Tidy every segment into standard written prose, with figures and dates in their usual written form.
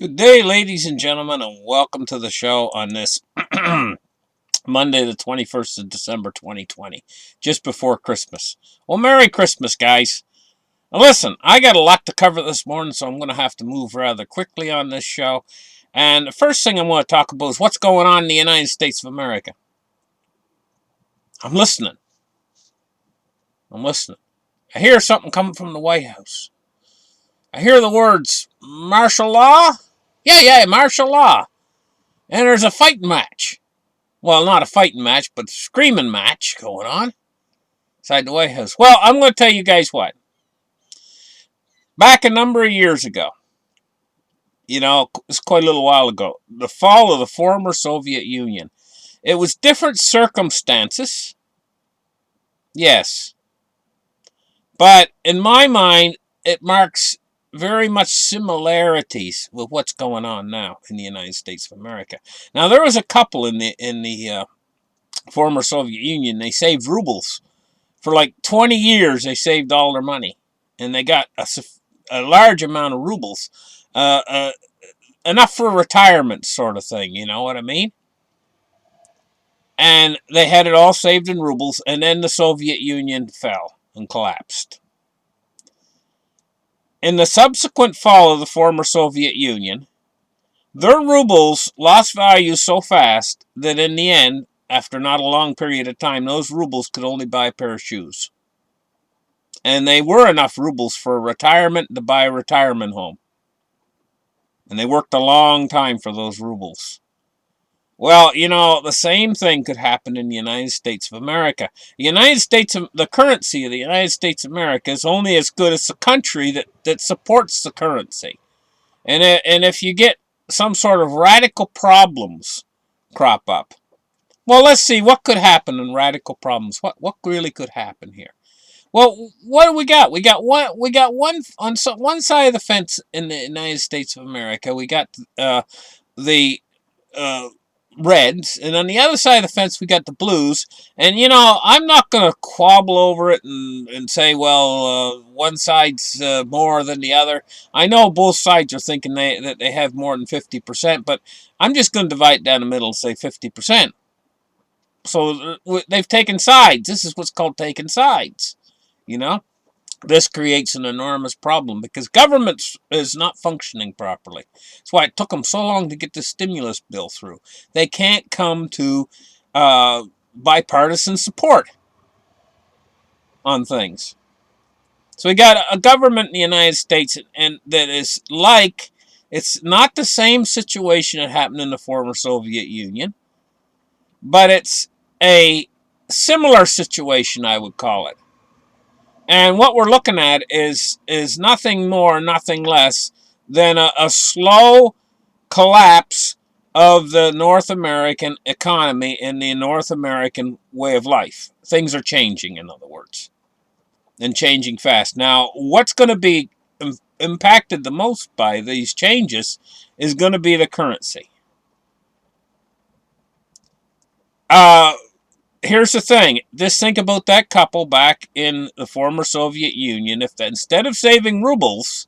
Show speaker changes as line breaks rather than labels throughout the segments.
Good day, ladies and gentlemen, and welcome to the show on this Monday, the 21st of December, 2020, just before Christmas. Well, Merry Christmas, guys. Now, listen, I got a lot to cover this morning, so I'm going to have to move rather quickly on this show. And the first thing I want to talk about is what's going on in the United States of America. I'm listening. I hear something coming from the White House. I hear the words, martial law? Yeah, martial law. And there's a fighting match. Well, not a fighting match, but a screaming match going on inside the White House. Well, I'm going to tell you guys what. Back a number of years ago, it's quite a little while ago, the fall of the former Soviet Union. It was different circumstances, yes, but in my mind, it marks very much similarities with what's going on now in the United States of America. Now, there was a couple in the former Soviet Union. They saved rubles. For like 20 years, they saved all their money, and they got a large amount of rubles, enough for retirement sort of thing, you know what I mean? And they had it all saved in rubles, and then the Soviet Union fell and collapsed. In the subsequent fall of the former Soviet Union, their rubles lost value so fast that in the end, after not a long period of time, those rubles could only buy a pair of shoes. And they were enough rubles for retirement to buy a retirement home. And they worked a long time for those rubles. Well, the same thing could happen in the United States of America. The currency of the United States of America is only as good as the country that supports the currency. And if you get some sort of radical problems crop up, well, let's see what could happen in radical problems. What really could happen here? Well, what do we got? We got one on one side of the fence in the United States of America. We got the Reds, and on the other side of the fence we got the Blues. And I'm not going to quabble over it and say, well, one side's more than the other. I know both sides are thinking that they have more than 50%, but I'm just going to divide it down the middle and say 50%. So they've taken sides. This is what's called taking sides. This creates an enormous problem because government is not functioning properly. That's why it took them so long to get the stimulus bill through. They can't come to bipartisan support on things. So we got a government in the United States and that is it's not the same situation that happened in the former Soviet Union, but it's a similar situation, I would call it. And what we're looking at is nothing more, nothing less than a slow collapse of the North American economy and the North American way of life. Things are changing, in other words, and changing fast. Now, what's going to be impacted the most by these changes is going to be the currency. Here's the thing. Just think about that couple back in the former Soviet Union. Instead of saving rubles,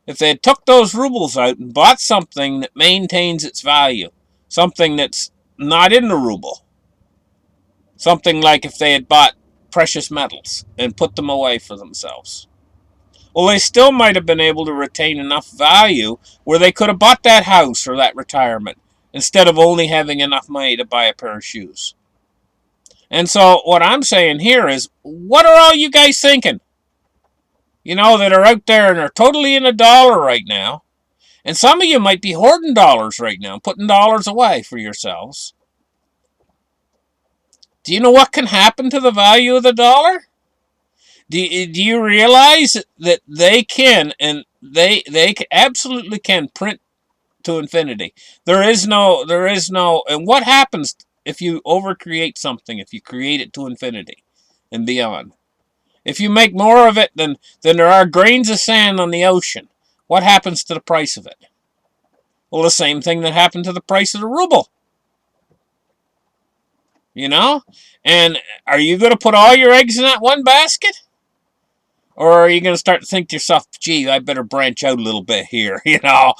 if they had took those rubles out and bought something that maintains its value, something that's not in the ruble, something like if they had bought precious metals and put them away for themselves, well, they still might have been able to retain enough value where they could have bought that house or that retirement instead of only having enough money to buy a pair of shoes. And so what I'm saying here is, what are all you guys thinking? That are out there and are totally in a dollar right now. And some of you might be hoarding dollars right now, putting dollars away for yourselves. Do you know what can happen to the value of the dollar? Do you realize that they can, and they absolutely can print to infinity? There is no, and what happens if you overcreate something, if you create it to infinity and beyond? If you make more of it than there are grains of sand on the ocean, what happens to the price of it? Well, the same thing that happened to the price of the ruble. And are you going to put all your eggs in that one basket? Or are you going to start to think to yourself, gee, I better branch out a little bit here, you know?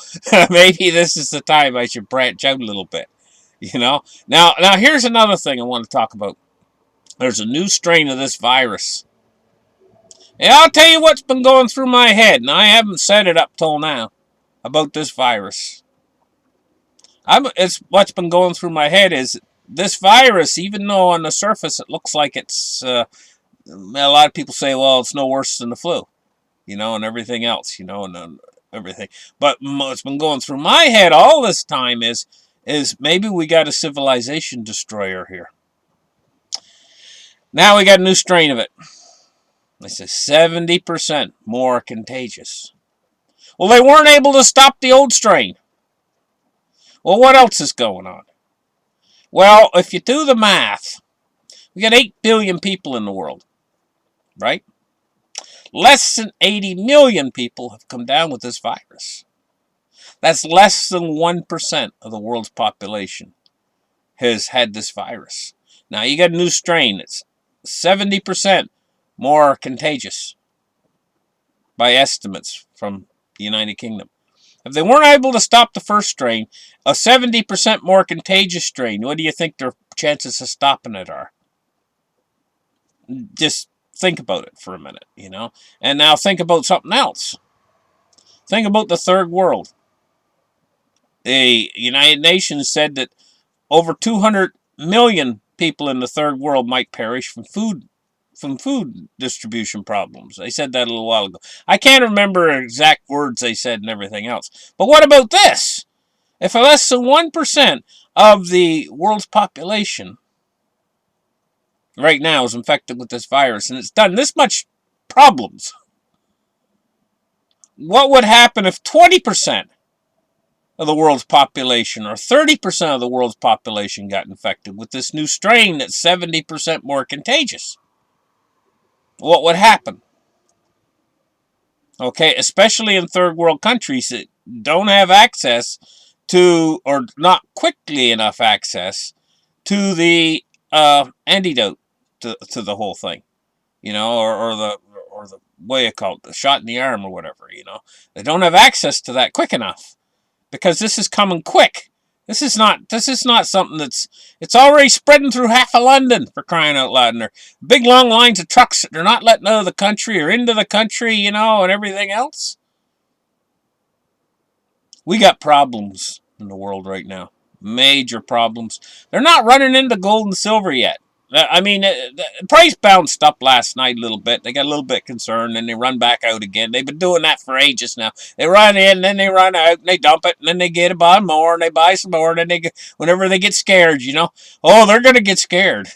Maybe this is the time I should branch out a little bit, you know? Now here's another thing I want to talk about. There's a new strain of this virus. And I'll tell you what's been going through my head, and I haven't said it up till now about this virus. It's what's been going through my head is this virus, even though on the surface it looks like it's, a lot of people say, well, it's no worse than the flu, you know, and everything else, you know, and everything. But what's been going through my head all this time is maybe we got a civilization destroyer here. Now we got a new strain of it. They say 70% more contagious. Well, they weren't able to stop the old strain. Well, what else is going on? Well, if you do the math, we got 8 billion people in the world, right? Less than 80 million people have come down with this virus. That's less than 1% of the world's population has had this virus. Now, you got a new strain that's 70% more contagious by estimates from the United Kingdom. If they weren't able to stop the first strain, a 70% more contagious strain, what do you think their chances of stopping it are? Just think about it for a minute, you know? And now think about something else. Think about the third world. The United Nations said that over 200 million people in the third world might perish from food distribution problems. They said that a little while ago. I can't remember exact words they said and everything else. But what about this? If less than 1% of the world's population right now is infected with this virus and it's done this much problems, what would happen if 20% of the world's population or 30% of the world's population got infected with this new strain that's 70% more contagious? What would happen? Okay, especially in third world countries that don't have access to, or not quickly enough access to the antidote to the whole thing, you know, or the what you call it, the shot in the arm or whatever, you know. They don't have access to that quick enough because this is coming quick. This is not something it's already spreading through half of London, for crying out loud. And there are big long lines of trucks that they're not letting out of the country or into the country, you know, and everything else. We got problems in the world right now. Major problems. They're not running into gold and silver yet. I mean, the price bounced up last night a little bit. They got a little bit concerned, and they run back out again. They've been doing that for ages now. They run in, then they run out, and they dump it, and then they get a buy more, and they buy some more, and then whenever they get scared, you know, oh, they're going to get scared.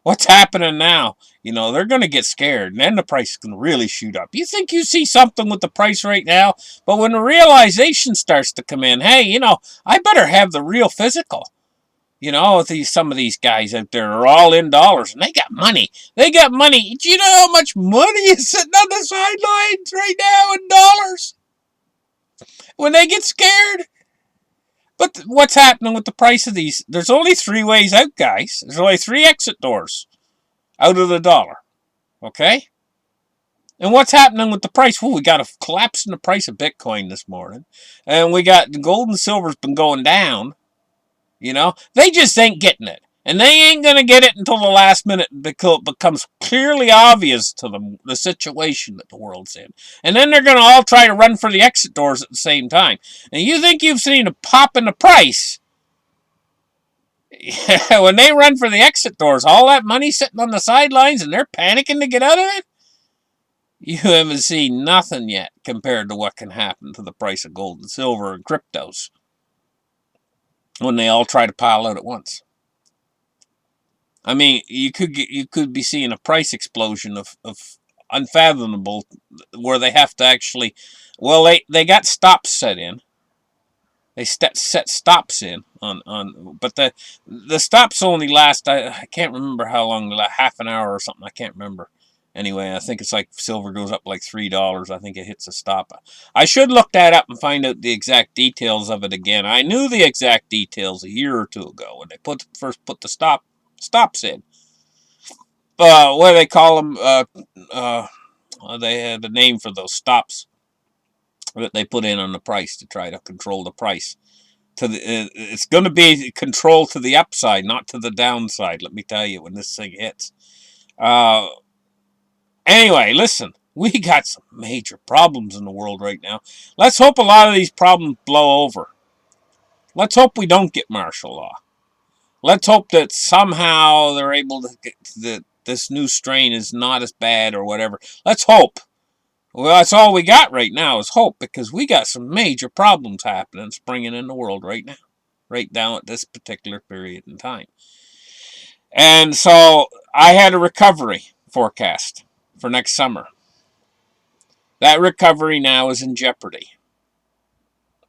What's happening now? You know, they're going to get scared, and then the price is going to really shoot up. You think you see something with the price right now, but when the realization starts to come in, hey, you know, I better have the real physical. You know, some of these guys out there are all in dollars, and they got money. They got money. Do you know how much money is sitting on the sidelines right now in dollars? When they get scared. But what's happening with the price of these? There's only 3 ways out, guys. There's only 3 exit doors out of the dollar. Okay? And what's happening with the price? Well, we got a collapse in the price of Bitcoin this morning. And we got gold and silver's been going down. You know, they just ain't getting it. And they ain't going to get it until the last minute because it becomes clearly obvious to them the situation that the world's in. And then they're going to all try to run for the exit doors at the same time. And you think you've seen a pop in the price. When they run for the exit doors, all that money sitting on the sidelines and they're panicking to get out of it? You haven't seen nothing yet compared to what can happen to the price of gold and silver and cryptos when they all try to pile out at once. I mean, you could be seeing a price explosion of unfathomable, where they have to actually, well, they got stops set in. They set stops in on, but the stops only last. I can't remember how long, like half an hour or something. I can't remember. Anyway, I think it's like silver goes up like $3. I think it hits a stop. I should look that up and find out the exact details of it again. I knew the exact details a year or 2 ago when they first put the stops in. What do they call them? They had a name for those stops that they put in on the price to try to control the price. It's going to be control to the upside, not to the downside. Let me tell you, when this thing hits. Anyway, listen, we got some major problems in the world right now. Let's hope a lot of these problems blow over. Let's hope we don't get martial law. Let's hope that somehow they're able to get that this new strain is not as bad or whatever. Let's hope. Well, that's all we got right now is hope, because we got some major problems happening, springing in the world right now, right down at this particular period in time. And so I had a recovery forecast for next summer. That recovery now is in jeopardy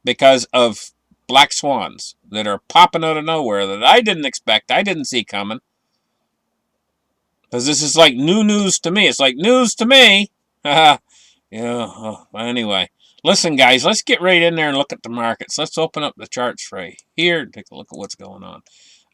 because of black swans that are popping out of nowhere that I didn't expect, I didn't see coming. Because this is like new news to me. It's like news to me. Yeah. Anyway, listen, guys, let's get right in there and look at the markets. Let's open up the charts right here and take a look at what's going on.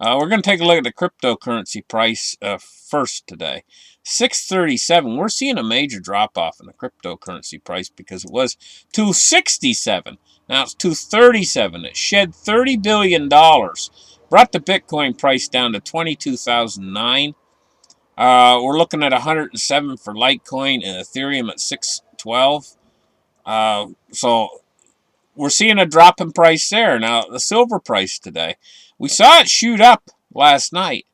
We're going to take a look at the cryptocurrency price first today. 637. We're seeing a major drop-off in the cryptocurrency price because it was 267. Now it's 237. It shed $30 billion. Brought the Bitcoin price down to 22,009. We're looking at 107 for Litecoin and Ethereum at 612. So we're seeing a drop in price there. Now, the silver price today, we saw it shoot up last night.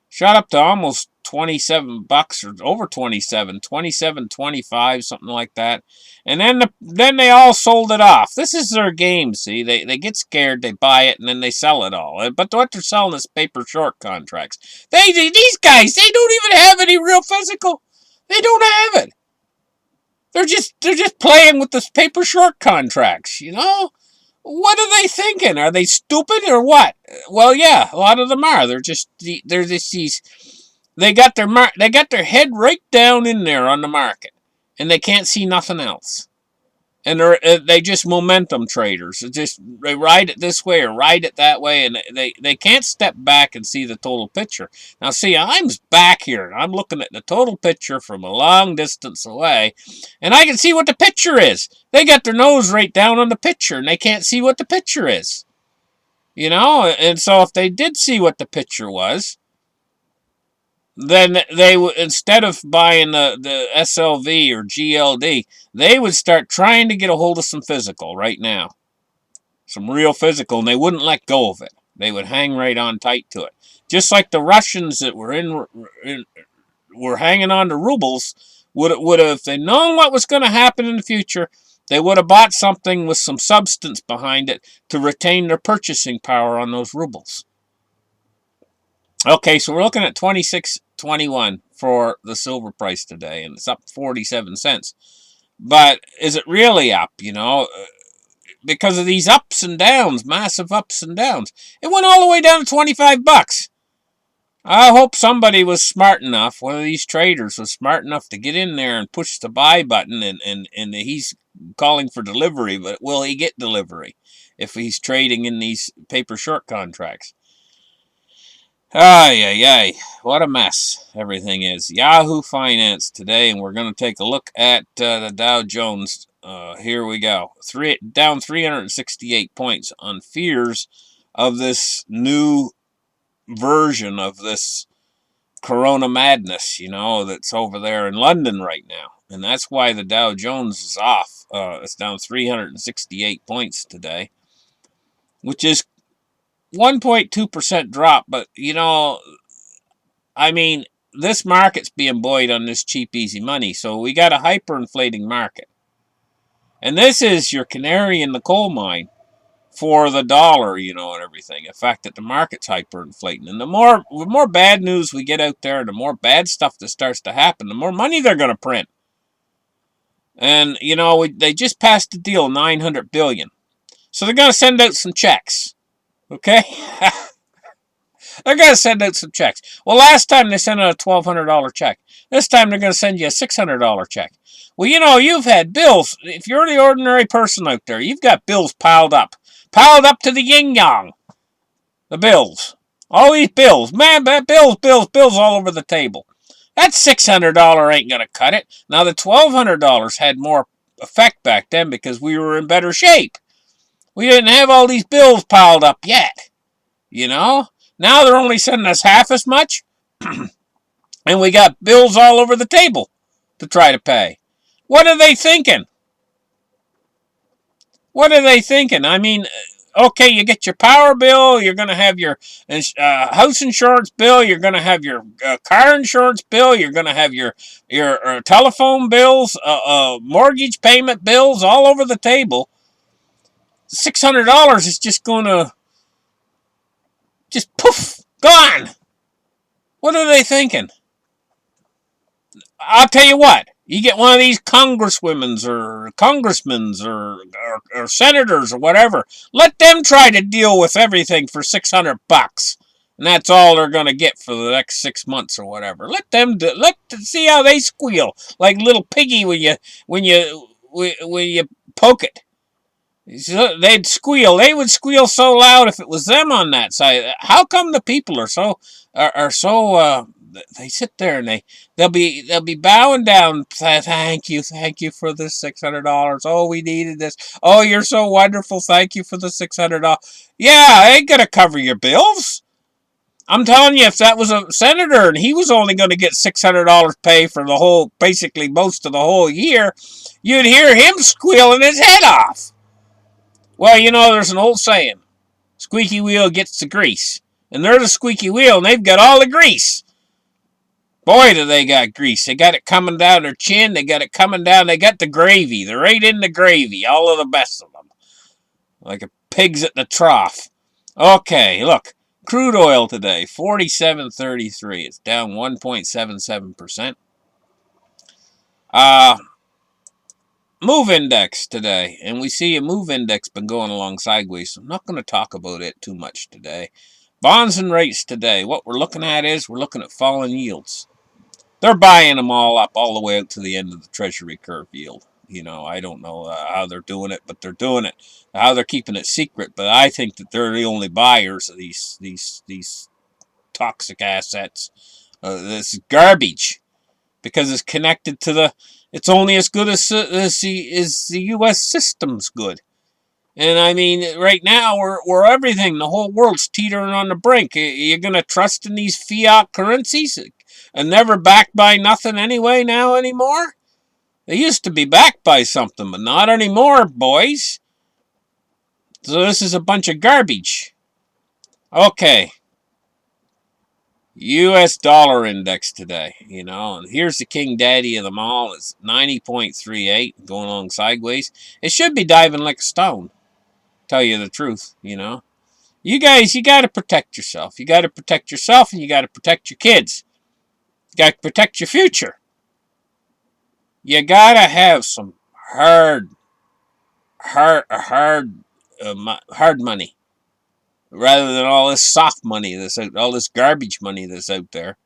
Shot up to almost 27 bucks, or over 27, 27.25, something like that. And then they all sold it off. This is their game, see? They get scared, they buy it, and then they sell it all. But what they're selling is paper short contracts. These guys, they don't even have any real physical. They don't have it. They're just playing with this paper short contracts, you know? What are they thinking? Are they stupid or what? Well, yeah, a lot of them are. They're just these. They got their head right down in there on the market, and they can't see nothing else. And they just momentum traders. They ride it this way or ride it that way, and they can't step back and see the total picture. Now, see, I'm back here, and I'm looking at the total picture from a long distance away, and I can see what the picture is. They got their nose right down on the picture, and they can't see what the picture is. You know, and so if they did see what the picture was, then they would, instead of buying the SLV or GLD, they would start trying to get a hold of some physical right now. Some real physical, and they wouldn't let go of it. They would hang right on tight to it. Just like the Russians that were hanging on to rubles, would have, if they'd known what was going to happen in the future, they would have bought something with some substance behind it to retain their purchasing power on those rubles. Okay, so we're looking at 26.21 for the silver price today, and it's up 47 cents. But is it really up, you know? Because of these ups and downs, massive ups and downs. It went all the way down to 25 bucks. I hope somebody was smart enough, one of these traders was smart enough to get in there and push the buy button, and he's calling for delivery, but will he get delivery if he's trading in these paper short contracts? Ay, what a mess everything is. Yahoo Finance today, and we're going to take a look at the Dow Jones. Here we go. Down 368 points on fears of this new version of this corona madness, you know, that's over there in London right now. And that's why the Dow Jones is off. It's down 368 points today, which is 1.2% drop, but, you know, I mean, this market's being buoyed on this cheap, easy money, so we got a hyperinflating market. And this is your canary in the coal mine for the dollar, you know, and everything. The fact that the market's hyperinflating. And the more bad news we get out there, the more bad stuff that starts to happen, the more money they're going to print. And, you know, they just passed a deal, $900 billion. So they're going to send out some checks. Okay? They're going to send out some checks. Well, last time they sent out a $1,200 check. This time they're going to send you a $600 check. Well, you know, you've had bills. If you're the ordinary person out there, you've got bills piled up. Piled up to the yin-yang. The bills. All these bills. Man, bills all over the table. That $600 ain't going to cut it. Now, the $1,200 had more effect back then because we were in better shape. We didn't have all these bills piled up yet, you know? Now they're only sending us half as much, and we got bills all over the table to try to pay. What are they thinking? What are they thinking? I mean, okay, you get your power bill, you're going to have your house insurance bill, you're going to have your car insurance bill, you're going to have your telephone bills, mortgage payment bills all over the table. $600 is just going to just poof, gone. What are they thinking? I'll tell you what. You get one of these congresswomen's or congressmen's or senators or whatever. Let them try to deal with everything for $600, and that's all they're going to get for the next 6 months or whatever. Let them see how they squeal like little piggy when you poke it. They'd squeal. They would squeal so loud if it was them on that side. How come the people are so they sit there and they'll be bowing down. Thank you for this $600. Oh, we needed this. Oh, you're so wonderful. Thank you for the $600. Yeah, I ain't gonna cover your bills. I'm telling you, if that was a senator and he was only going to get $600 pay for the whole, basically most of the whole year, you'd hear him squealing his head off. Well, there's an old saying, squeaky wheel gets the grease. And they're the squeaky wheel, and they've got all the grease. Boy, do they got grease. They got it coming down their chin. They got it coming down. They got the gravy. They're right in the gravy, all of the best of them. Like a pig's at the trough. Okay, look. Crude oil today, 47.33. It's down 1.77%. Move index today, and we see a move index been going along sideways, so I'm not going to talk about it too much today. Bonds and rates today, what we're looking at is we're looking at falling yields. They're buying them all up all the way out to the end of the Treasury curve yield. I don't know how they're doing it, but they're doing it. How they're keeping it secret, but I think that they're the only buyers of these toxic assets. This garbage, because it's connected to it's only as good as the U.S. system's good. And I mean, right now, we're everything. The whole world's teetering on the brink. You're going to trust in these fiat currencies and never backed by nothing anymore? They used to be backed by something, but not anymore, boys. So this is a bunch of garbage. Okay. U.S. dollar index today, and here's the king daddy of them all. It's 90.38, going along sideways. It should be diving like a stone, tell you the truth, You guys, you got to protect yourself. You got to protect yourself, and you got to protect your kids. You got to protect your future. You got to have some hard money, rather than all this soft money all this garbage money that's out there.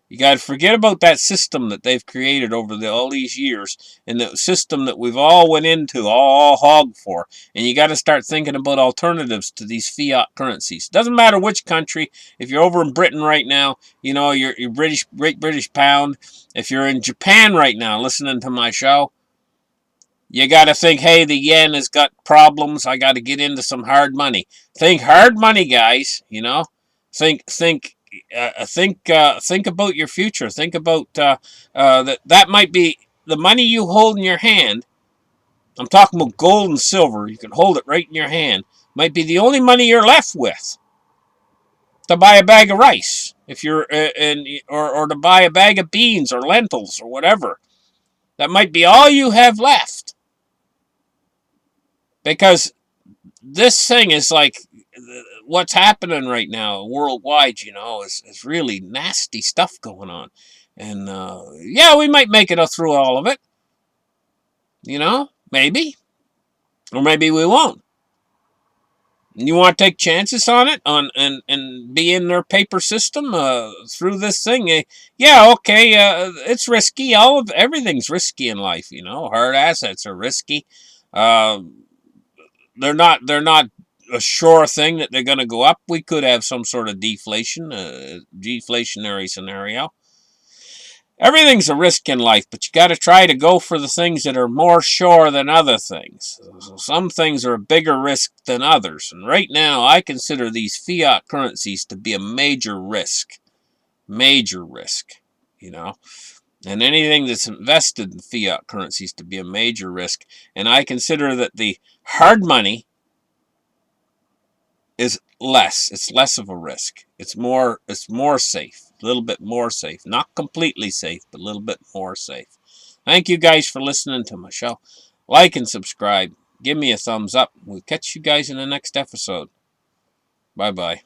You got to forget about that system that they've created over all these years, and the system that we've all went into, all hogged for. And you got to start thinking about alternatives to these fiat currencies. Doesn't matter which country. If you're over in Britain right now, your Great British pound. If you're in Japan right now, listening to my show, you got to think, hey, the yen has got problems. I got to get into some hard money. Think hard money, guys. Think about your future. Think about that might be the money you hold in your hand. I'm talking about gold and silver. You can hold it right in your hand. Might be the only money you're left with to buy a bag of rice, if you're or to buy a bag of beans or lentils or whatever. That might be all you have left, because this thing is like what's happening right now worldwide, is really nasty stuff going on. And yeah, we might make it through all of it, maybe, or maybe we won't. You want to take chances on it, and be in their paper system through this thing? Yeah, okay. It's risky. Everything's risky in life. Hard assets are risky. They're not a sure thing that they're going to go up. We could have some sort of deflationary scenario. Everything's a risk in life, but you got to try to go for the things that are more sure than other things. So some things are a bigger risk than others. And right now, I consider these fiat currencies to be a major risk. Major risk, you know. And anything that's invested in fiat currencies to be a major risk. And I consider that the hard money is less. It's less of a risk. It's more safe. A little bit more safe. Not completely safe, but a little bit more safe. Thank you guys for listening to my show. Like and subscribe. Give me a thumbs up. We'll catch you guys in the next episode. Bye-bye.